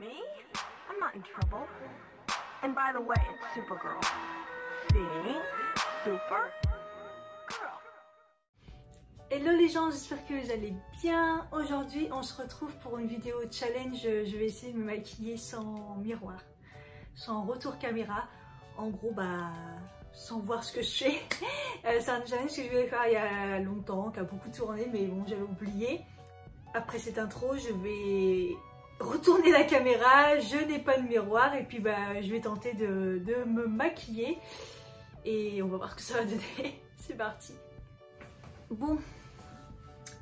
me? I'm not in trouble. And by the way, it's Supergirl. See? Supergirl. Hello les gens, j'espère que vous allez bien. Aujourd'hui, on se retrouve pour une vidéo challenge. Je vais essayer de me maquiller sans miroir, sans retour caméra. En gros, sans voir ce que je fais. C'est un challenge que je vais faire il y a longtemps, qui a beaucoup tourné, mais bon, j'avais oublié. Après cette intro, je vais retourner la caméra, je n'ai pas de miroir et puis je vais tenter de me maquiller et on va voir ce que ça va donner. C'est parti. Bon,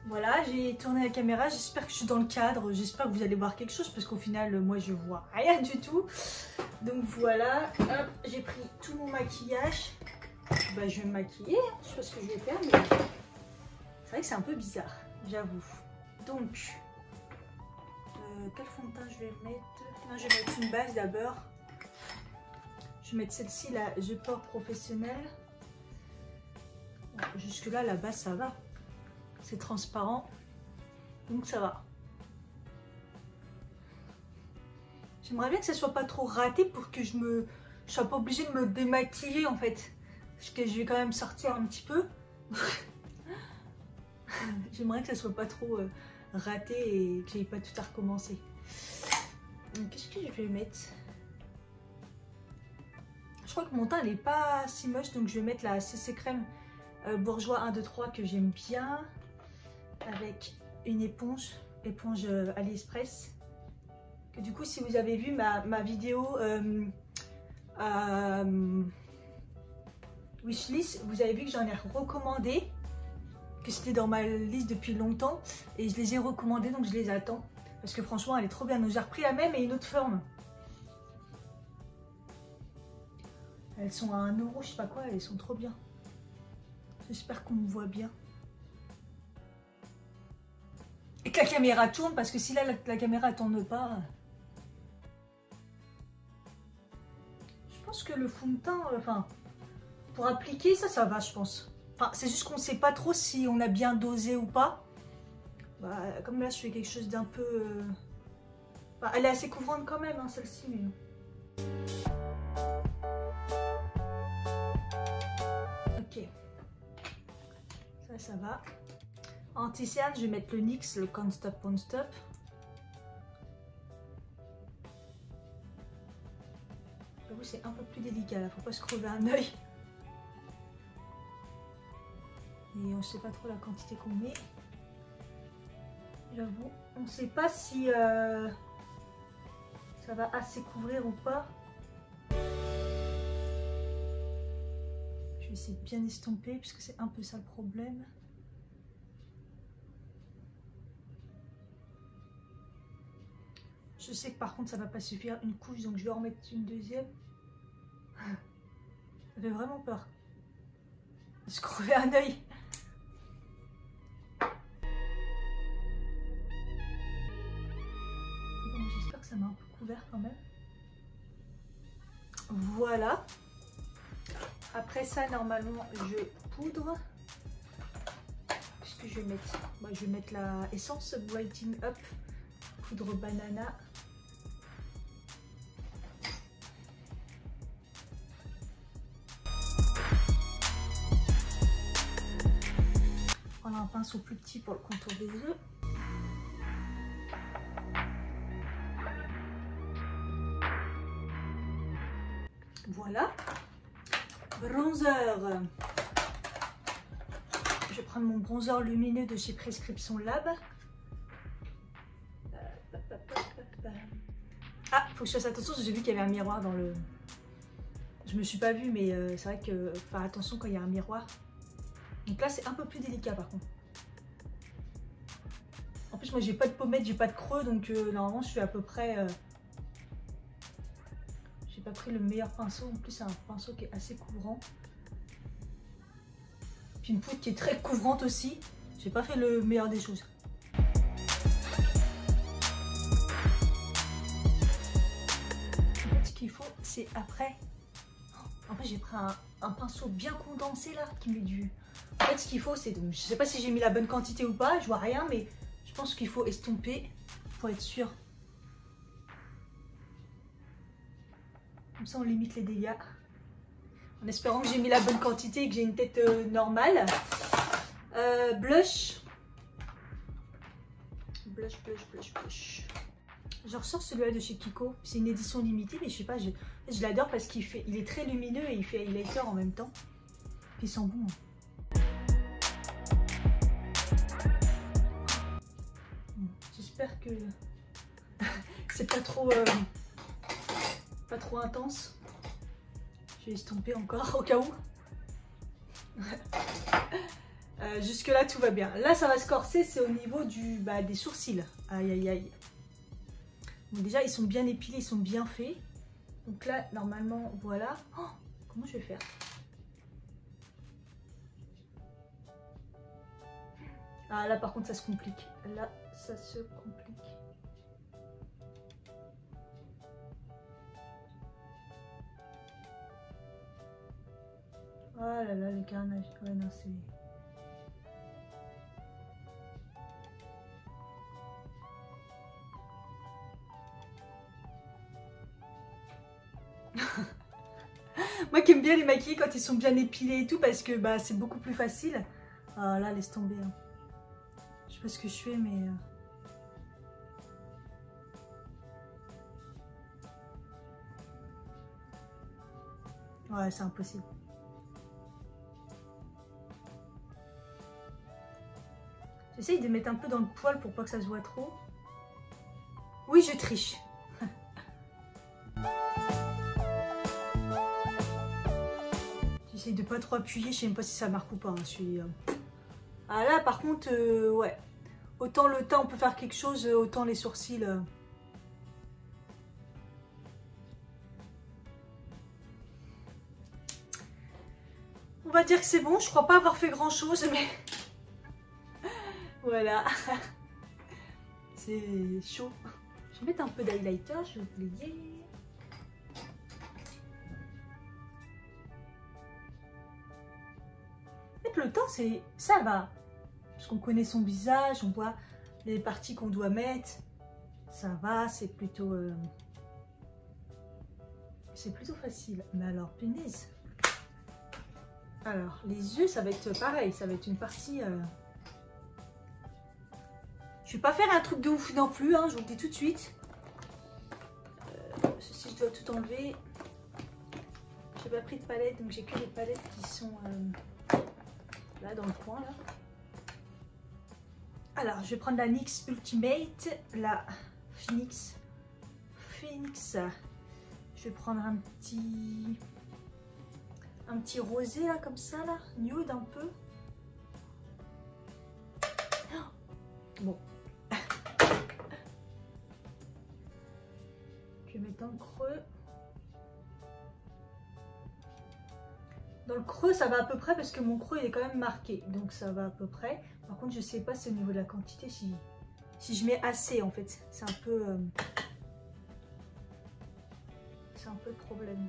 voilà, j'ai tourné la caméra, j'espère que je suis dans le cadre, j'espère que vous allez voir quelque chose parce qu'au final, moi je vois rien du tout. Donc voilà, hop, j'ai pris tout mon maquillage. Je vais me maquiller, je sais pas ce que je vais faire, mais c'est vrai que c'est un peu bizarre, j'avoue. Donc, quel fond de teint je vais mettre? Non, je vais mettre une base d'abord. Je vais mettre celle-ci, la The Pore Professionnelle. Bon, jusque là, la base, ça va. C'est transparent, donc ça va. J'aimerais bien que ça soit pas trop raté pour que je sois pas obligée de me démaquiller en fait. Parce que je vais quand même sortir un petit peu. J'aimerais que ça soit pas trop raté et que j'aille pas tout à recommencer. Qu'est-ce que je vais mettre? Je crois que mon teint il est pas si moche, donc je vais mettre la CC Crème Bourjois 1, 2, 3 que j'aime bien. Avec une éponge AliExpress. Que du coup, si vous avez vu ma vidéo wishlist, vous avez vu que j'en ai recommandé, que c'était dans ma liste depuis longtemps et je les ai recommandées, donc je les attends parce que franchement elle est trop bien. Donc j'ai repris la même et une autre forme. Elles sont à 1 €, je sais pas quoi, elles sont trop bien. J'espère qu'on me voit bien et que la caméra tourne, parce que si là la caméra tourne pas, je pense que le fond de teint, pour appliquer ça va, je pense. Enfin, c'est juste qu'on sait pas trop si on a bien dosé ou pas. Comme là je fais quelque chose d'un peu elle est assez couvrante quand même, hein, celle-ci, mais ok, ça va. Anti-cerne, je vais mettre le NYX, le Can't Stop Won't Stop. J'avoue, c'est un peu plus délicat là, faut pas se crever un œil. Et on sait pas trop la quantité qu'on met. J'avoue, on sait pas si ça va assez couvrir ou pas. Je vais essayer de bien estomper puisque c'est un peu ça le problème. Je sais que par contre ça va pas suffire une couche, donc je vais en mettre une deuxième. Ça fait vraiment peur de se crever un œil. Bon, j'espère que ça m'a un peu couvert quand même. Voilà. Après ça, normalement, je poudre. Qu'est-ce que je vais mettre? Je vais mettre la Essence Brightening Up poudre banana. Prendre un pinceau plus petit pour le contour des yeux. Voilà. Bronzer. Je vais prendre mon bronzer lumineux de chez Prescription Lab. Ah, faut que je fasse attention, j'ai vu qu'il y avait un miroir dans le... Je me suis pas vue, mais c'est vrai que faut faire attention quand il y a un miroir. Donc là, c'est un peu plus délicat par contre. En plus, moi, j'ai pas de pommette, j'ai pas de creux, donc normalement, je suis à peu près... J'ai pas pris le meilleur pinceau, en plus, c'est un pinceau qui est assez couvrant. Puis une poudre qui est très couvrante aussi. J'ai pas fait le meilleur des choses. Ce qu'il faut, c'est après. En fait, j'ai pris un pinceau bien condensé là, qui met du. En fait, ce qu'il faut, c'est. Je sais pas si j'ai mis la bonne quantité ou pas, je vois rien, mais je pense qu'il faut estomper pour être sûr Comme ça on limite les dégâts. En espérant que j'ai mis la bonne quantité et que j'ai une tête normale. Blush. Blush. Je ressors celui-là de chez Kiko. C'est une édition limitée, mais je sais pas, je l'adore parce il est très lumineux et il fait highlighter en même temps. Puis il sent bon. J'espère que c'est pas trop intense. Je vais estomper encore au cas où. Jusque là tout va bien. Là ça va se corser, c'est au niveau des sourcils. Aïe aïe aïe. Donc déjà ils sont bien épilés, ils sont bien faits. Donc là normalement voilà. Oh, comment je vais faire? Ah là par contre ça se complique. Là ça se complique. Oh là là le carnage. Ouais non c'est... Moi qui aime bien les maquiller quand ils sont bien épilés et tout parce que c'est beaucoup plus facile. Ah là laisse tomber. Hein. Je sais pas ce que je fais mais... Ouais c'est impossible. J'essaye de mettre un peu dans le poil pour pas que ça se voit trop. Oui je triche. J'essaye de pas trop appuyer, je sais même pas si ça marque ou pas. Hein, Ah là par contre, ouais. Autant le teint on peut faire quelque chose, autant les sourcils. On va dire que c'est bon, je crois pas avoir fait grand chose, mais... Voilà. C'est chaud. Je vais mettre un peu d'highlighter, j'ai oublié. Le teint ça va parce qu'on connaît son visage, on voit les parties qu'on doit mettre, ça va, c'est plutôt facile. Mais alors punaise, alors les yeux ça va être pareil, ça va être une partie je vais pas faire un truc de ouf non plus hein, je vous le dis tout de suite. Si je dois tout enlever, j'ai pas pris de palette donc j'ai que les palettes qui sont là dans le coin là. Alors je vais prendre la NYX Ultimate, la Phoenix. Je vais prendre un petit rosé là comme ça là, nude un peu. Bon. Je vais mettre dans le creux. Dans le creux ça va à peu près parce que mon creux il est quand même marqué, donc ça va à peu près. Par contre je sais pas si au niveau de la quantité si je mets assez en fait, c'est un peu le problème.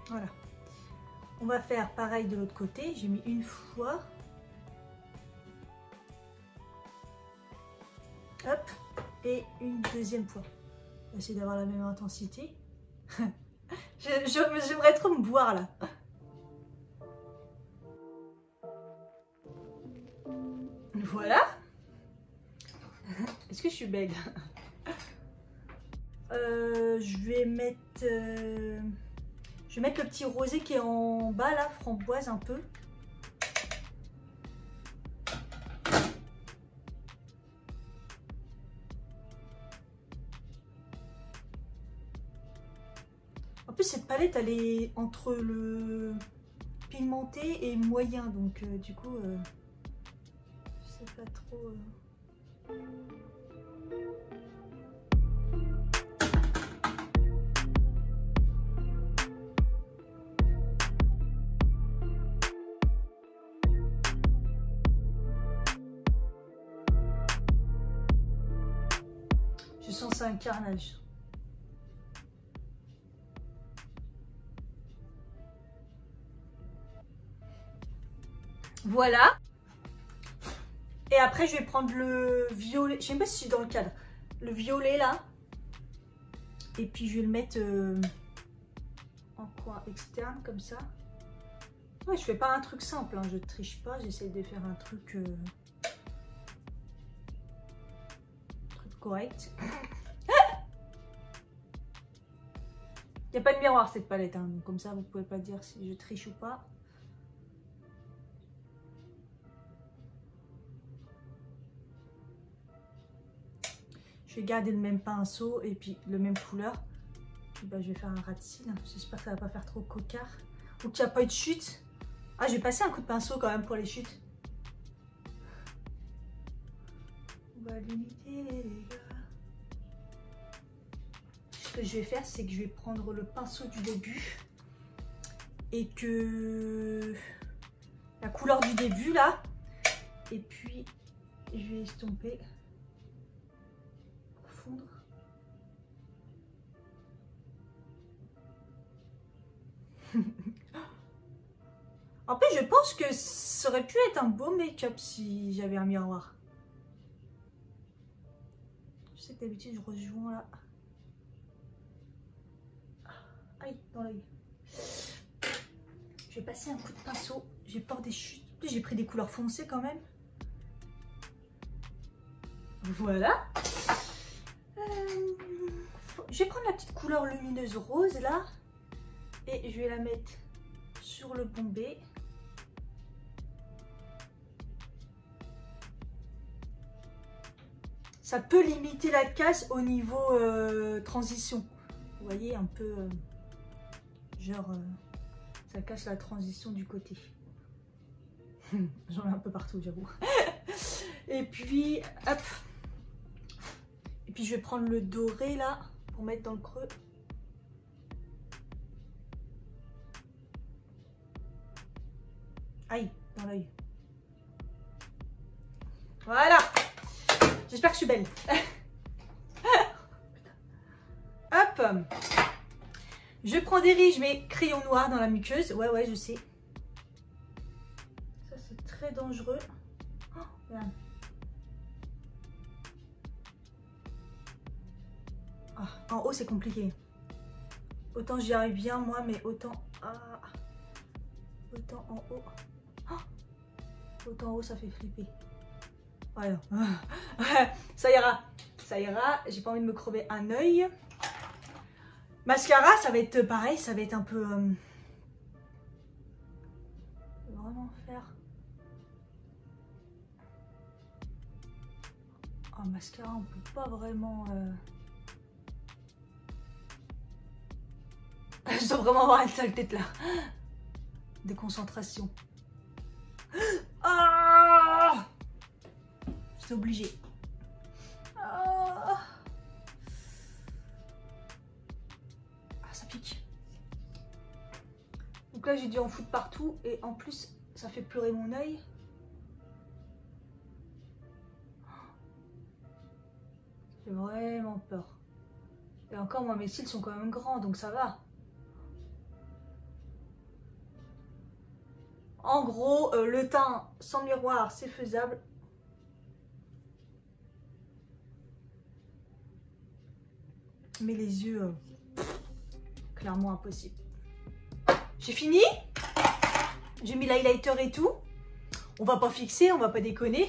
Voilà, on va faire pareil de l'autre côté. J'ai mis une fois, hop, et une deuxième fois. On va essayer d'avoir la même intensité. J'aimerais trop me voir là. Voilà. Est-ce que je suis belle? Je vais mettre le petit rosé qui est en bas là, framboise un peu. En plus cette palette elle est entre le pigmenté et moyen, donc du coup je sais pas trop. Je sens ça un carnage. Voilà. Et après je vais prendre le violet. Je sais même pas si je suis dans le cadre. Le violet là. Et puis je vais le mettre en coin externe comme ça. Ouais, je fais pas un truc simple, hein, je triche pas, j'essaie de faire un truc correct. Il n'y a pas de miroir cette palette, hein, donc comme ça vous pouvez pas dire si je triche ou pas. Je vais garder le même pinceau et puis le même couleur. Puis bah, je vais faire un ras de cils. J'espère que ça va pas faire trop cocard. Ou qu'il n'y a pas eu de chute. Ah, je vais passer un coup de pinceau quand même pour les chutes. On va limiter les dégâts. Ce que je vais faire, c'est que je vais prendre le pinceau du début. Et que... la couleur du début là. Et puis, je vais estomper. Fondre. En plus, je pense que ça aurait pu être un beau make-up si j'avais un miroir. Je sais que d'habitude, je rejoins là. Aïe, dans l'œil. Je vais passer un coup de pinceau. J'ai peur des chutes. J'ai pris des couleurs foncées quand même. Voilà. Je vais prendre la petite couleur lumineuse rose là. Et je vais la mettre sur le bombé. Ça peut limiter la casse au niveau transition. Vous voyez un peu genre ça casse la transition du côté. J'en ai un peu partout, j'avoue. Et puis hop. Et puis je vais prendre le doré là pour mettre dans le creux. Aïe, dans l'œil. Voilà. J'espère que je suis belle. Hop. Je prends des riz, je mets crayon noir dans la muqueuse. Ouais, je sais. Ça, c'est très dangereux. Oh, regarde. Oh, en haut, c'est compliqué. Autant j'y arrive bien, moi, mais autant... Ah, autant en haut... Oh, autant en haut, ça fait flipper. Voilà. Ça ira. Ça ira. J'ai pas envie de me crever un œil. Mascara, ça va être pareil. Ça va être un peu... Vraiment faire... Oh, mascara, on peut pas vraiment... Je dois vraiment avoir une sale tête là. De concentration. Ah, c'est obligé. Ah, ça pique. Donc là j'ai dû en foutre partout et en plus ça fait pleurer mon œil. J'ai vraiment peur. Et encore moi mes cils sont quand même grands donc ça va. En gros, le teint sans miroir, c'est faisable. Mais les yeux, clairement impossible. J'ai fini. J'ai mis l'highlighter et tout. On va pas fixer, on va pas déconner.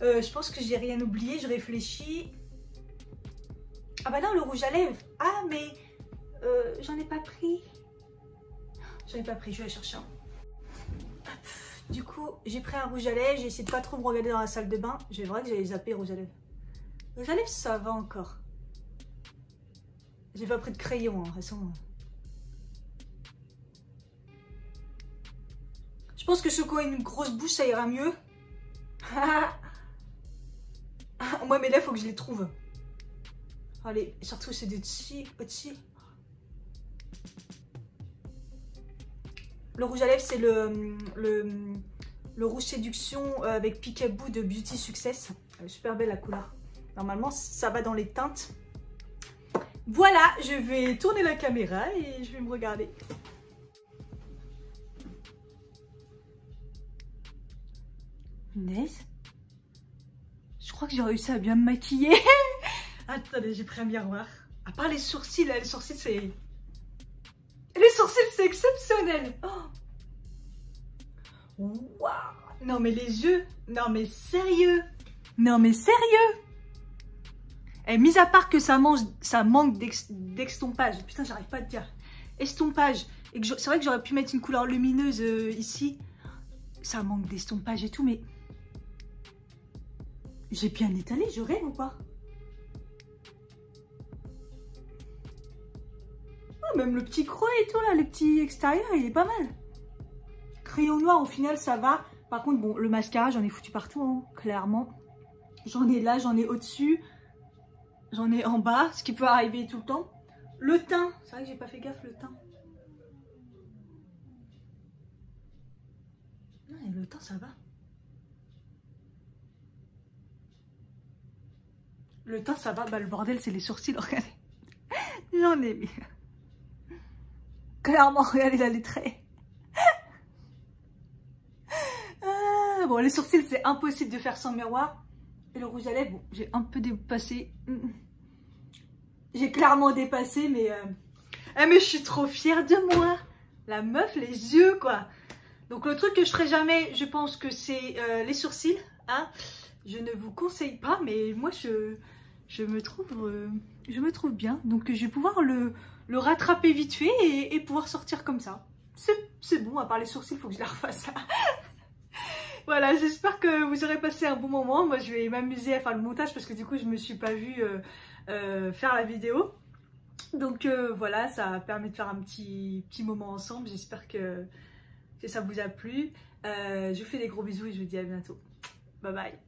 Je pense que j'ai rien oublié, je réfléchis. Ah bah non, le rouge à lèvres. Ah mais j'en ai pas pris. J'en ai pas pris, je vais aller chercher un. Du coup, j'ai pris un rouge à lèvres, j'ai essayé de pas trop me regarder dans la salle de bain. J'ai vrai que j'allais zapper rouge à lèvres. Rouge à lèvres, ça va encore. J'ai pas pris de crayon, hein, de toute façon. Je pense que ceux qui ont une grosse bouche, ça ira mieux. Moi, mes lèvres, faut que je les trouve. Allez, surtout c'est des au-dessus. Le rouge à lèvres, c'est le rouge séduction avec Peekaboo de Beauty Success. Elle est super belle la couleur. Normalement, ça va dans les teintes. Voilà, je vais tourner la caméra et je vais me regarder. Punaise. Je crois que j'ai réussi à bien me maquiller. Attendez, j'ai pris un miroir. À part les sourcils, là, les sourcils c'est... Les sourcils c'est exceptionnel. Oh. Waouh. Non mais les yeux, non mais sérieux. Non mais sérieux. Et mis à part que ça manque d'estompage. Putain, j'arrive pas à te dire. Estompage. Et que c'est vrai que j'aurais pu mettre une couleur lumineuse ici. Ça manque d'estompage et tout, mais... J'ai bien étalé, je rêve ou pas? Oh, même le petit creux et tout là, le petit extérieur, il est pas mal. Crayon noir, au final, ça va. Par contre, bon, le mascara, j'en ai foutu partout, hein, clairement. J'en ai là, j'en ai au-dessus. J'en ai en bas, ce qui peut arriver tout le temps. Le teint, c'est vrai que j'ai pas fait gaffe, le teint. Non, et le teint, ça va. Le teint, ça va. Bah, le bordel, c'est les sourcils, regardez. J'en ai mis. Clairement, regardez là, les traits. Bon, les sourcils, c'est impossible de faire sans miroir. Et le rouge à lèvres, bon, j'ai un peu dépassé. J'ai clairement dépassé, mais... mais je suis trop fière de moi. La meuf, les yeux, quoi. Donc, le truc que je ferai jamais, je pense que c'est les sourcils. Hein. Je ne vous conseille pas, mais moi, je me trouve bien. Donc, je vais pouvoir le rattraper vite fait et pouvoir sortir comme ça. C'est bon, à part les sourcils, il faut que je la refasse. Voilà, j'espère que vous aurez passé un bon moment. Moi, je vais m'amuser à faire le montage parce que du coup, je ne me suis pas vue faire la vidéo. Donc voilà, ça permet de faire un petit moment ensemble. J'espère que ça vous a plu. Je vous fais des gros bisous et je vous dis à bientôt. Bye bye.